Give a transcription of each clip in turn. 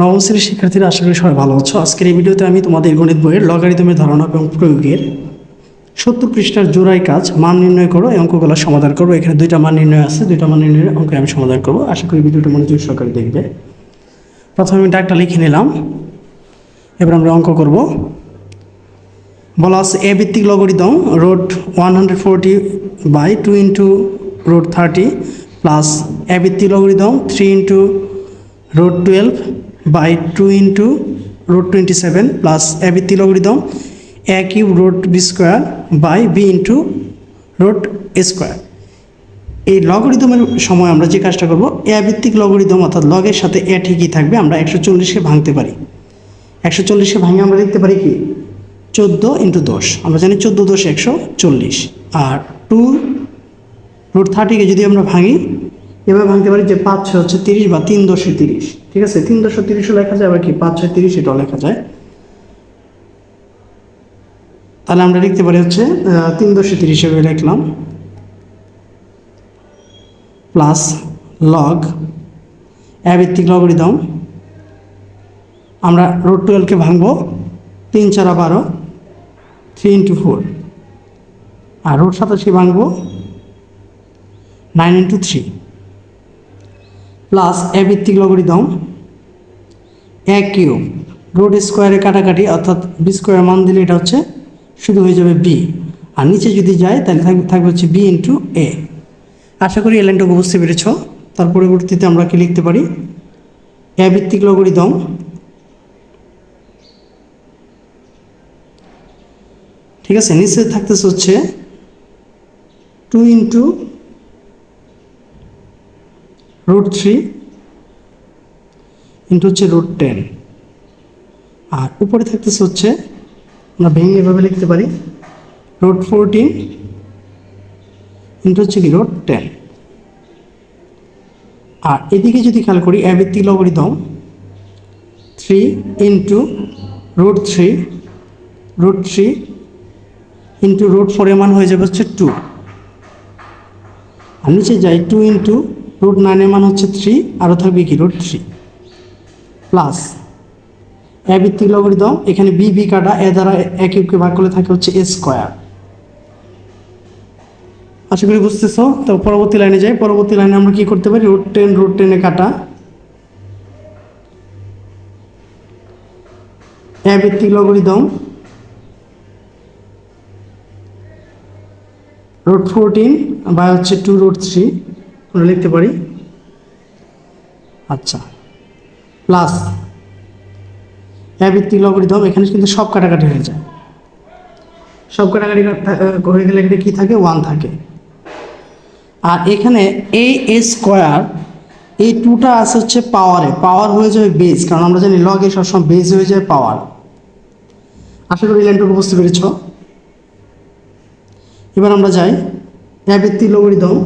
নবম শ্রেণীর শিক্ষার্থীরা আশা করি সবাই ভালো আছো। আজকের এই ভিডিওতে আমি তোমাদের গণিত বইয়ের লগারিদমের ধারণা এবং প্রয়োগের 70 পৃষ্ঠার জোড়াই কাজ মান নির্ণয় করো এই অঙ্কগুলো সমাধান করবো। এখানে দুইটা মান নির্ণয় আছে, দুইটা মান নির্ণয়ের অঙ্ক আমি সমাধান করবো। আশা করি ভিডিওটা মনোযোগ সহকারে দেখবে। প্রথমে আমি ডাকটা লিখে নিলাম, এবার আমরা অঙ্ক করব। বলা আছে এ ভিত্তিক logarithm root 140 by 2 into root 30 plus a ভিত্তিক logarithm 3 into root 12 by 2 into root 27 plus a ভিত্তিক logarithm a cube root b square by b into root square. এই লগারিদমের সময় আমরা যে কাজটা করব, এ ভিত্তিক লগারিদম অর্থাৎ লগের সাথে এ ঠিকই থাকবে। আমরা 140কে ভাঙতে পারি, 140কে ভাঙে আমরা লিখতে পারি কি 14 ইন্টু 10। আমরা জানি 14 10 140। আর 2 রুট 30কে যদি আমরা ভাঙি এভাবে ভাঙতে পারি যে 5 6 হচ্ছে 30 বা 3 10 30। ঠিক আছে, 3 10 30ও লেখা যায়, আবার কি 5 6 30 এটাও লেখা যায়। তাহলে আমরা লিখতে পারি হচ্ছে 3 10 30 হিসেবে লিখলাম, প্লাস লগ এ ভিত্তিক লগারিদম আমরা রুট 12কে ভাঙবো 3 4 12 3 ইন্টু 4, আর রুট 27কে ভাঙবো 9 ইন্টু 3 প্লাস এ ভিত্তিক লগারিদম এ কিউব রুট স্কোয়ারে কাটাকাটি অর্থাৎ বি স্কোয়ার মান দিলে এটা হচ্ছে শুধু হয়ে যাবে বি, আর নিচে যদি যায় তাহলে থাকবে হচ্ছে বি ইন্টু এ। আশা করি এই লাইনটুকু বুঝতে পেরেছ। তার পরবর্তীতে আমরা কি লিখতে পারি, এ ভিত্তিক লগারিদম ঠিক আছে, নিচে থাকতেছে হচ্ছে 2 ইন্টু রুট 3 ইন্টু হচ্ছে রুট 10, আর উপরে থাকতেছে হচ্ছে আমরা ভেঙে এভাবে লিখতে পারি রুট 14 ইন্টু হচ্ছে কি রুট 10। আর এদিকে যদি খেয়াল করি এ ভিত্তিক logarithm 3 into root 3 into root 4 এর মান হয়ে যাবে হচ্ছে 2, আর নিচে যাই 2 ইন্টু রুট 9 এর মান হচ্ছে 3, আরও থাকবে কি রুট 3 প্লাস এ ভিত্তিক লগারিদম এখানে বি বি কাটা এ দ্বারা এ কিউবকে ভাগ করলে থাকে হচ্ছে এ স্কোয়ার। আশা করি বুঝতেছ। তো পরবর্তী লাইনে যাই। পরবর্তী লাইনে আমরা কি করতে পারি, রুট 10 কাটা এ ভিত্তিক লগারিদম রুট 14 বা হচ্ছে 2 রুট 3 আমরা লিখতে পারি। আচ্ছা, প্লাস এ ভিত্তিক লগারিদম এখানে কিন্তু সব কাটাকাটি হয়ে যায়, সব কাটাকাটি হয়ে গেলে এখানে কী থাকে 1 থাকে। আর এখানে এ স্কোয়ার এই 2টা আছে হচ্ছে পাওয়ারে, পাওয়ার হয়ে যাবে বেস, কারণ আমরা জানি লগে সবসময় বেস হয়ে যায় পাওয়ার। আশা করি লাইনটুকু বুঝতে পেরেছ। এবার আমরা যাই এ ভিত্তিক লগারিদম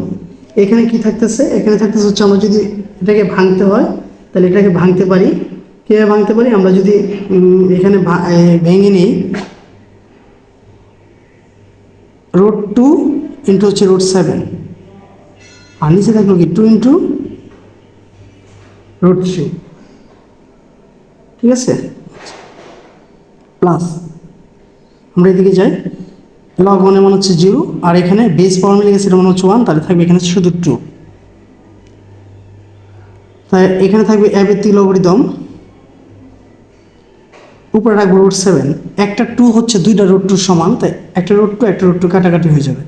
এখানে কি থাকতেছে, এখানে থাকতেছে হচ্ছে আমরা যদি এটাকে ভাঙতে হয় তাহলে এটাকে ভাঙতে পারি। কীভাবে ভাঙতে পারি, আমরা যদি এখানে ভেঙে নিই রুট 2 ইন্টু হচ্ছে রুট 7, আর নিচে থাকলো কি 2 ইন্টু রুট 3। ঠিক আছে, প্লাস আমরা এদিকে যাই লগ 1 এর মান হচ্ছে 0, আর এখানে বেস পাওয়ার মিলে গেছে, এটা মান হচ্ছে 1, তাহলে থাকবে এখানে শুধু 2। তাই এখানে থাকবে এ ভিত্তিক লগারিদম উপরে রাখবো রুট 7, একটা 2 হচ্ছে দুইটা রুট 2 সমান, তাই একটা রুট 2 কাটাকাটি হয়ে যাবে।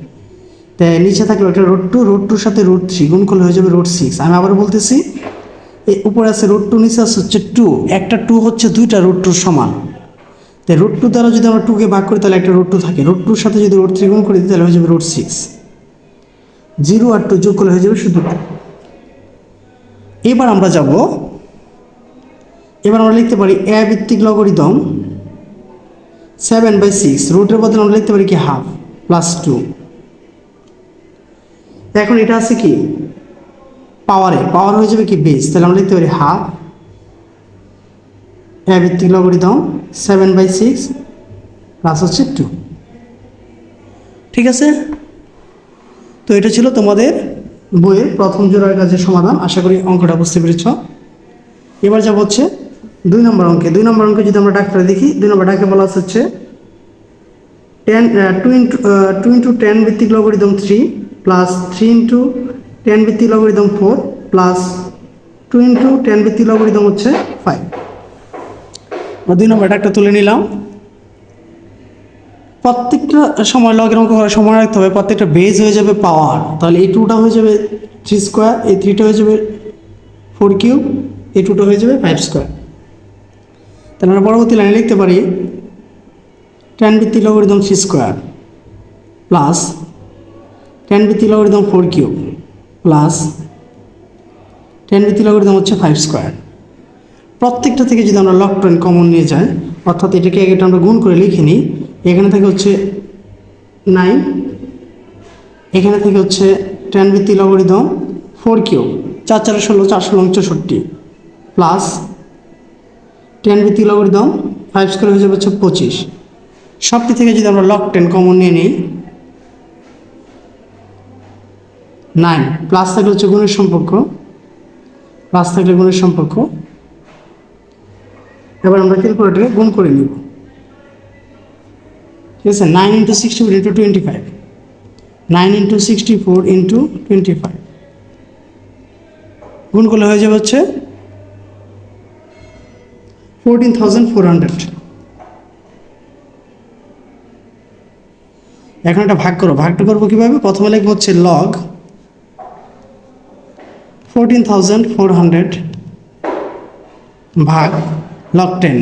তাই নিচে থাকলো একটা রুট 2 সাথে রুট 3 গুণ করলে হয়ে যাবে রুট 6। আমি আবার বলতেছি, এই উপরে আছে রুট 2, নিচে আছে হচ্ছে 2, একটা 2 হচ্ছে দুইটা রুট 2 সমান, তাই রুট 2 দ্বারা যদি আমরা 2কে ভাগ করি তাহলে একটা রুট 2 থাকে, রুট 2 সাথে যদি রুট 3 গুণ করি তাহলে হয়ে যাবে রুট 6। 0 আর 2 যোগ করলে হয়ে যাবে শুধু 2। এবার আমরা যাব, এবার আমরা লিখতে পারি এ ভিত্তিক লগারিদম 7/6, রুটের বদলে আমরা লিখতে পারি কি হাফ প্লাস 2। এখন এটা আছে কি পাওয়ারে, পাওয়ার হয়ে যাবে কি বেস, তাহলে আমরা লিখতে পারি হাফ এ ভিত্তিক লগারিদম 7/6 প্লাস হচ্ছে 2। ঠিক আছে, তো এটা ছিল তোমাদের বইয়ের প্রথম জোড়ার কাজের সমাধান। আশা করি অঙ্কটা বুঝতে পেরেছ। এবার যাব হচ্ছে 2 নম্বর অঙ্কে যদি আমরা ডাকটা দেখি 2 নম্বর ডাকে বলা হচ্ছে 2 into 10 ভিত্তিক লগারিদম 3 প্লাস 3 into 10 ভিত্তিক লগারিদম 4 প্লাস 2 into 10 ভিত্তিক লগারিদম হচ্ছে 5। 2 নম্বর ডাকটা তুলে নিলাম। প্রত্যেকটা সময় লগের অঙ্ক করার সময় রাখতে হবে, প্রত্যেকটা বেজ হয়ে যাবে পাওয়ার। তাহলে এই 2টা হয়ে যাবে 3 স্কোয়ার, এই 3টা হয়ে যাবে 4 কিউব, এই 2টা হয়ে যাবে 5 স্কোয়ার। তাহলে আমরা পরবর্তী লাইনে লিখতে পারি 10 ভিত্তিক লগারিদম 3 স্কোয়ার প্লাস 10 ভিত্তিক লগারিদম 4 কিউব প্লাস 10 ভিত্তিক লগারিদম হচ্ছে 5 স্কোয়ার। প্রত্যেকটা থেকে যদি আমরা লগ 10 কমন নিয়ে যাই, অর্থাৎ এটাকে আগে আমরা গুণ করে লিখে নিই। এখানে থেকে হচ্ছে 9, এখানে থেকে হচ্ছে 10 ভিত্তিক লগারিদম 4 কিউব, 4 4 16, 4 16 64 প্লাস 10 ভিত্তিক লগারিদম 5 স্কোয়ার হয়ে যাবে হচ্ছে 25। সবটি থেকে যদি আমরা লগ 10 কমন নিয়ে নিই, 9 প্লাস থাকলে হচ্ছে গুণের সম্পর্ক, প্লাস থাকলে গুণের সম্পর্ক। এবার আমরা ক্যালকুলেটরে গুণ করে নিব। ঠিক আছে, 9 into 64 into 25, 9 into 64 into 25 গুণ করলে হয়ে যাবে হচ্ছে 14,400। এখন একটা ভাগটা করবো কীভাবে? প্রথমে লিখবো হচ্ছে লগ 14,400 ভাগ লগ 10।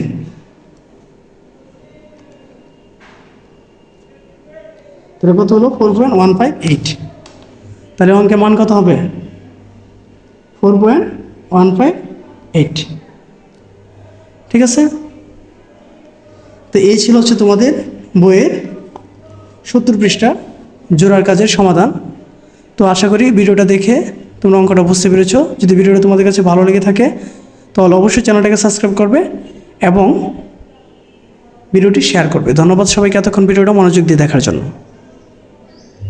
তাহলে কত হলো? 4.158। তাহলে অঙ্কের মান কত হবে? 4.158। ঠিক আছে, তো এই ছিল হচ্ছে তোমাদের বইয়ের 70 পৃষ্ঠা জোড়ার কাজের সমাধান। তো আশা করি ভিডিওটা দেখে তোমরা অঙ্কটা বুঝতে পেরেছো। যদি ভিডিওটা তোমাদের কাছে ভালো লেগে থাকে তাহলে অবশ্যই চ্যানেলটাকে সাবস্ক্রাইব করবে এবং ভিডিওটি শেয়ার করবে। ধন্যবাদ সবাইকে এতক্ষণ ভিডিওটা মনোযোগ দিয়ে দেখার জন্য।